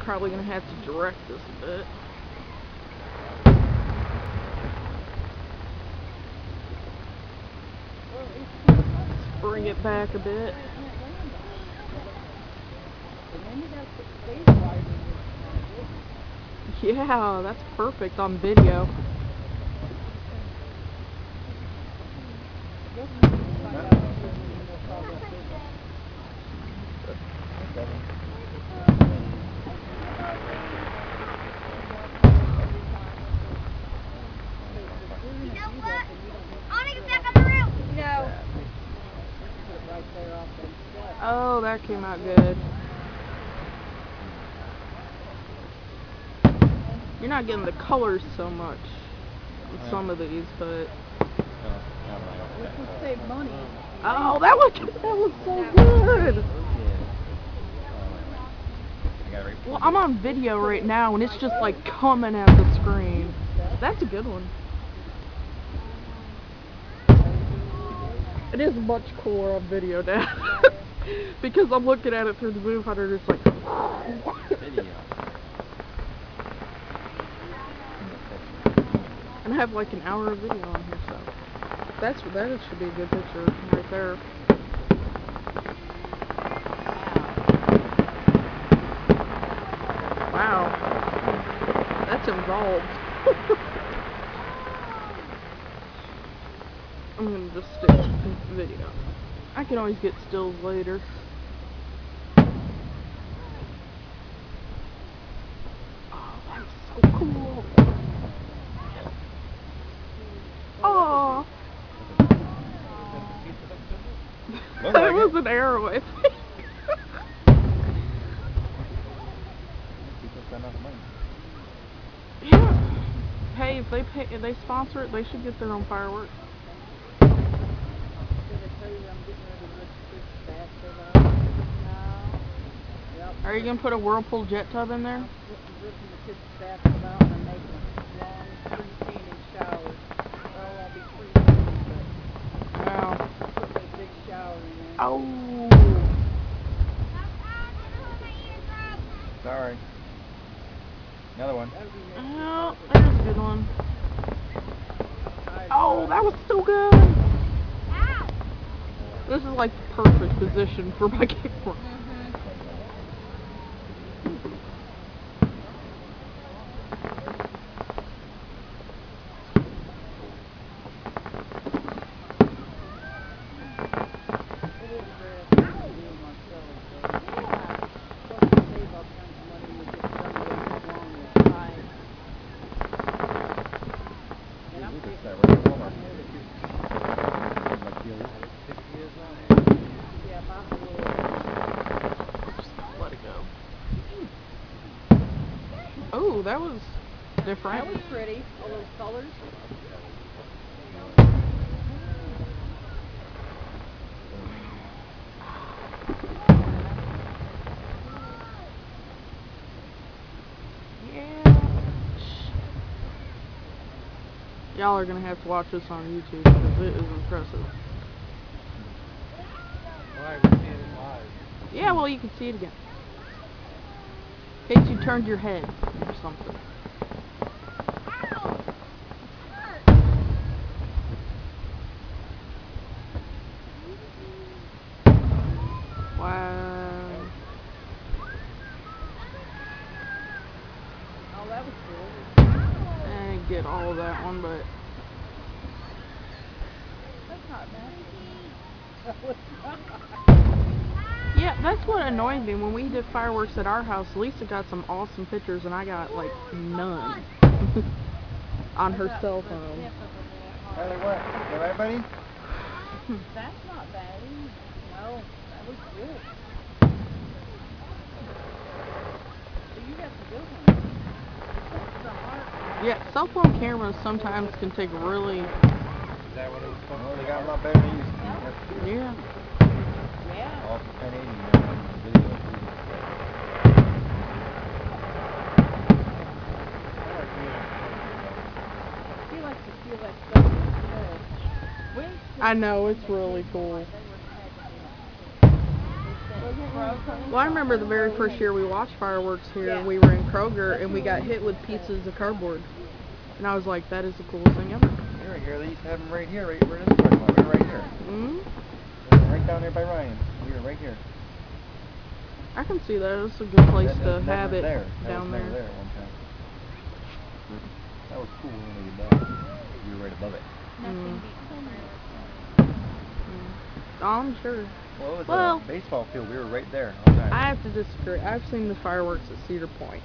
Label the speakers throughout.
Speaker 1: Probably gonna have to direct this a bit. Let's bring it back a bit. Yeah, that's perfect on video. Oh, that came out good. You're not getting the colors so much with some of these, but
Speaker 2: Save money.
Speaker 1: oh, that was so good. Well, I'm on video right now, and it's just like coming at the screen. That's a good one. It is much cooler on video now because I'm looking at it through the viewfinder. It's like
Speaker 3: Video.
Speaker 1: and I have like an hour of video on here, so that should be a good picture right there. Wow, that's involved. I'm gonna just stick to video. I can always get stills later. Oh, that's so cool. Oh, that was an arrow, I think. Yeah. Hey, if they sponsor it, they should get their own fireworks. Are you gonna put a Whirlpool jet tub in there? Wow. Oh.
Speaker 3: Sorry. Another one.
Speaker 1: Oh, there's a good one. Oh, that was so good. This is like the perfect position for my camera. Let it go. Oh, that was different.
Speaker 2: That was pretty. All those colors.
Speaker 1: Yeah. Y'all are gonna have to watch this on YouTube because it is impressive.
Speaker 4: Why? We're seeing it live.
Speaker 1: Yeah, well, you can see it again. In case you turned your head or something. Wow.
Speaker 2: Oh, that was cool.
Speaker 1: I didn't get all of that one, but
Speaker 2: That's not bad.
Speaker 1: yeah, that's what annoyed me when we did fireworks at our house. Lisa got some awesome pictures, and I got like none on her cell phone.
Speaker 3: Hey, what? You alright, buddy?
Speaker 2: That's not bad. No, that was good. So you got the good one. That's the heart.
Speaker 1: Yeah, cell phone cameras sometimes can take really.
Speaker 4: Is that what it was supposed
Speaker 3: Well,
Speaker 4: to
Speaker 3: they
Speaker 4: be?
Speaker 3: got a lot better than used to.
Speaker 1: Yeah.
Speaker 2: Yeah.
Speaker 3: All for 1080 now on video too.
Speaker 2: He likes to feel that stuff in his head.
Speaker 1: I know, it's really cool.
Speaker 2: Was it
Speaker 1: Well, I remember the very first year we watched fireworks here, we were in Kroger and we got hit with pieces of cardboard. And I was like, that is the coolest thing ever.
Speaker 3: Here, they used to have them right here, right where this parking lot. We were right here. Right down there by Ryan. We were right here.
Speaker 1: I can see that. It's a good place to
Speaker 3: That
Speaker 1: have
Speaker 3: was
Speaker 1: it
Speaker 3: there. That
Speaker 1: down
Speaker 3: was never there at one time. That was cool when we did that. We were right above it.
Speaker 1: Oh, I'm sure.
Speaker 3: Well, it was
Speaker 1: Well,
Speaker 3: a baseball field. We were right there all the time.
Speaker 1: I have to disagree. I've seen the fireworks at Cedar Point.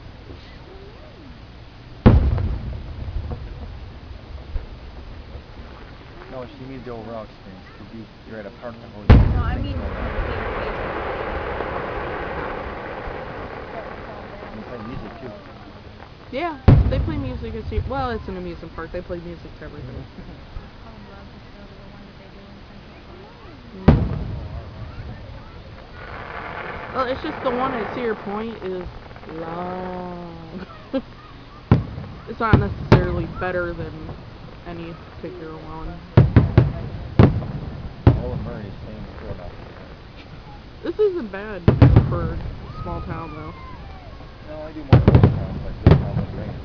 Speaker 3: No, she means the overall experience. Because you're at a park the whole day.
Speaker 2: No, I mean,
Speaker 3: You play music too.
Speaker 1: Yeah, they play music at Cedar. Well, it's an amusement park. They play music to everything. Well, it's just the one at Cedar Point is long. It's not necessarily better than any particular one.
Speaker 3: All of Murray is staying still now.
Speaker 1: This isn't bad for a small town, though.
Speaker 3: No, I do more small towns like this town with rain.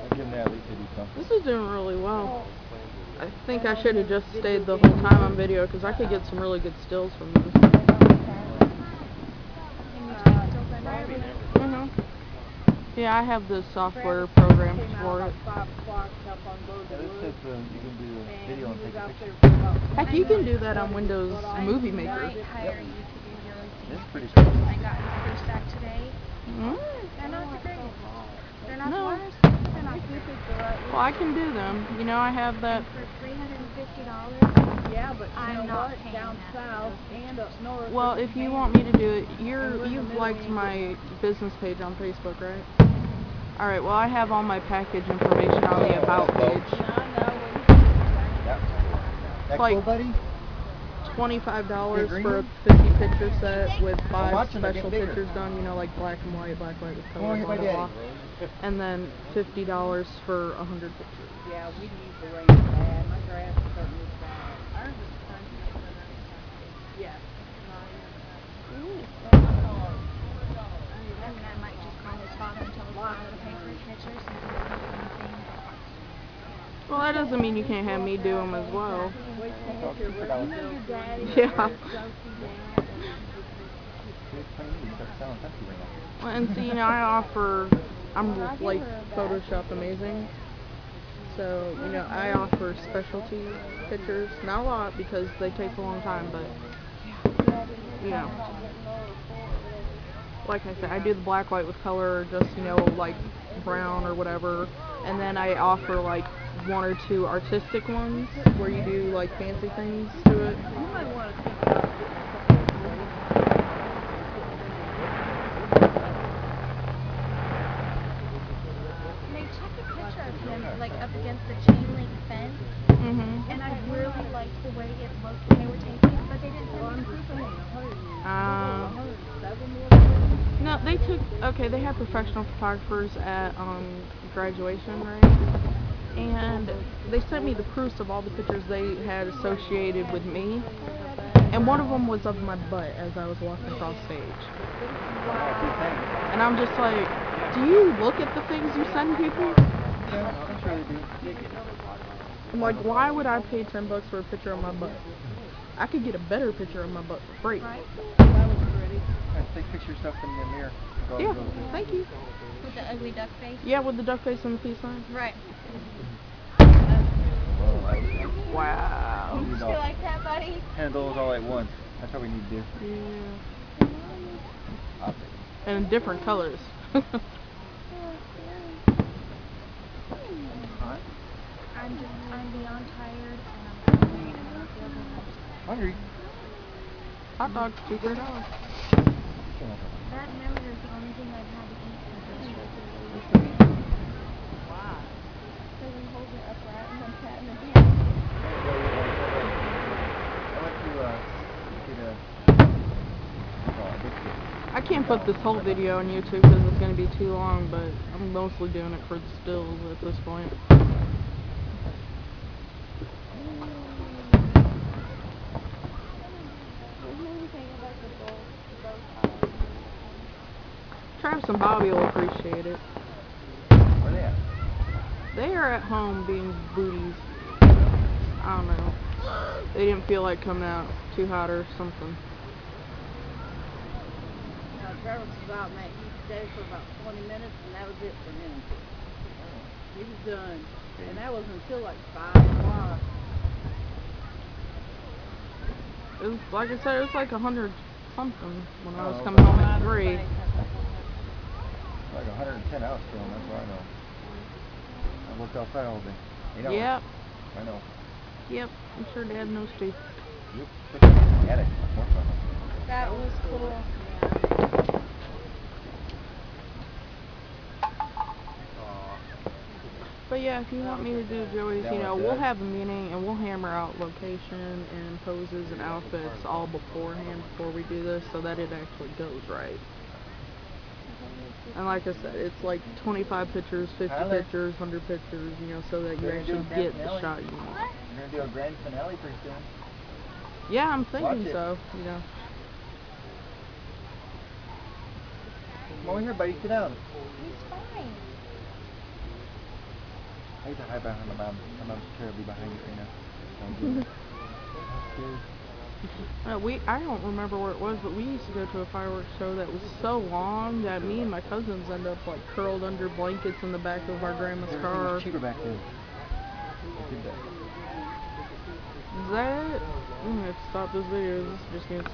Speaker 3: I give them that at least to do something.
Speaker 1: This is doing really well. I think I should have just stayed the whole time on video because I could get some really good stills from this. Yeah, I have the software programs for it.
Speaker 3: Yeah, this says you can do a video and take a picture.
Speaker 1: Heck, you can do that on Windows Movie Maker.
Speaker 3: It's pretty cool.
Speaker 5: I got his first stack today. They're not the greatest. They're not the
Speaker 1: No.
Speaker 5: worst. They're not the
Speaker 1: Well, I can do them. You know, I have that.
Speaker 5: For $350,
Speaker 2: yeah, but you
Speaker 5: I'm
Speaker 2: know
Speaker 5: not
Speaker 2: what?
Speaker 5: paying
Speaker 2: Down
Speaker 5: that.
Speaker 2: south and up north.
Speaker 1: Well,
Speaker 2: it's
Speaker 1: if you
Speaker 2: the
Speaker 1: want
Speaker 2: same.
Speaker 1: me to do it, you've liked my business page on Facebook, right? Alright, well, I have all my package information on the About page.
Speaker 3: That
Speaker 1: It's
Speaker 3: cool,
Speaker 1: like
Speaker 3: buddy?
Speaker 1: $25
Speaker 3: green
Speaker 1: for a
Speaker 3: one?
Speaker 1: 50 picture set with
Speaker 3: I'm
Speaker 1: 5
Speaker 3: watching, they're
Speaker 1: special
Speaker 3: getting bigger.
Speaker 1: pictures done, you know, like black and white with
Speaker 3: Come
Speaker 1: color,
Speaker 3: on, get
Speaker 1: blah,
Speaker 3: my
Speaker 1: blah, blah.
Speaker 3: daddy.
Speaker 1: And then $50 for 100 pictures.
Speaker 2: Yeah, we need the rain bad. My grass is starting to look bad. Ours is starting to look bad. Yes.
Speaker 5: I mean, I might just call his father and tell his father to pay for his pictures since he doesn't do anything.
Speaker 1: Well, that doesn't mean you can't have me do them as well.
Speaker 2: Wait till you get your your daddy.
Speaker 1: Yeah.
Speaker 3: It's funny, you start selling country right now.
Speaker 1: Well, and see, you know, I'm like Photoshop amazing. So, you know, I offer specialty pictures. Not a lot because they take a long time, but, you know. Like I said, I do the black, white with color, or just, you know, like brown or whatever. And then I offer like 1 or 2 artistic ones where you do like fancy things to it.
Speaker 2: You might want to think about getting
Speaker 5: And I took a picture of him, like, up against the chain link fence, and I really liked the way it looked when they were taking it, but they didn't send me proof of it.
Speaker 1: No, they took, okay, they had professional photographers at graduation, right? And they sent me the proofs of all the pictures they had associated with me. And one of them was of my butt as I was walking across stage. And I'm just like, do you look at the things you send people?
Speaker 3: Yeah, I'm sure they do.
Speaker 1: I'm like, why would I pay $10 for a picture of my butt? I could get a better picture of my butt for free.
Speaker 2: that was pretty.
Speaker 3: Take picture of stuff in the mirror. Go
Speaker 1: Yeah,
Speaker 3: go to-
Speaker 1: thank you.
Speaker 5: With the ugly duck face?
Speaker 1: Yeah, with the duck face and the peace sign.
Speaker 5: Right.
Speaker 1: Wow.
Speaker 3: We need
Speaker 5: You
Speaker 3: all
Speaker 5: like that, buddy?
Speaker 3: 10 of those all at once. That's what we need to do.
Speaker 1: Yeah.
Speaker 3: I'll take it.
Speaker 1: And in different colors.
Speaker 5: I'm beyond tired and I'm hungry and I don't feel good.
Speaker 3: Hungry?
Speaker 1: Hot dogs, $2 $3.
Speaker 5: That hamburger is the only thing I've had to eat since yesterday.
Speaker 2: Wow.
Speaker 5: So we hold it upright and then pat in the hand.
Speaker 3: I went to get a
Speaker 1: I can't put this whole video on YouTube because it's going to be too long, but I'm mostly doing it for the stills at this point. Travis and Bobby will appreciate it.
Speaker 3: Where they at?
Speaker 1: They are at home being booties. I don't know. They didn't feel like coming out. Too hot or something.
Speaker 2: Now, Travis was out in that heat today for about 20 minutes, and that was it for him. He was done. And that was until like 5 o'clock.
Speaker 1: It was, like I said, it was like 100 something when I was
Speaker 3: Oh,
Speaker 1: coming home
Speaker 2: I
Speaker 1: at
Speaker 2: was
Speaker 1: 3.
Speaker 2: saying,
Speaker 3: Like 110 out still, that's what I know. I worked outside all day. You know.
Speaker 1: Yep.
Speaker 3: I know.
Speaker 1: Yep. I'm sure Dad knows too.
Speaker 3: Yep. Attic. More fun.
Speaker 5: That was cool.
Speaker 1: But yeah, if you want me to do Joey's,
Speaker 3: That
Speaker 1: you know,
Speaker 3: was
Speaker 1: we'll
Speaker 3: good.
Speaker 1: have a meeting and we'll hammer out location and poses and outfits all beforehand before we do this so that it actually goes right. And like I said, it's like 25 pictures, 50
Speaker 3: Tyler.
Speaker 1: pictures, 100 pictures, you know, so that you
Speaker 3: We're gonna do
Speaker 1: actually
Speaker 3: a grand
Speaker 1: get the
Speaker 3: finale.
Speaker 1: shot you want.
Speaker 3: We're gonna do a grand finale pretty soon.
Speaker 1: Yeah, I'm
Speaker 3: Watch
Speaker 1: thinking
Speaker 3: it.
Speaker 1: so, you know.
Speaker 3: Come over here, buddy. Sit down.
Speaker 5: He's fine.
Speaker 3: I used to hide behind my mom. My mom's terribly behind you right now. Don't do it.
Speaker 1: I don't remember where it was, but we used to go to a fireworks show that was so long that me and my cousins end up like curled under blankets in the back of our grandma's
Speaker 3: Everything
Speaker 1: car.
Speaker 3: was cheaper back then. I did that.
Speaker 1: Is that it? I'm gonna have to stop this video. This is just gonna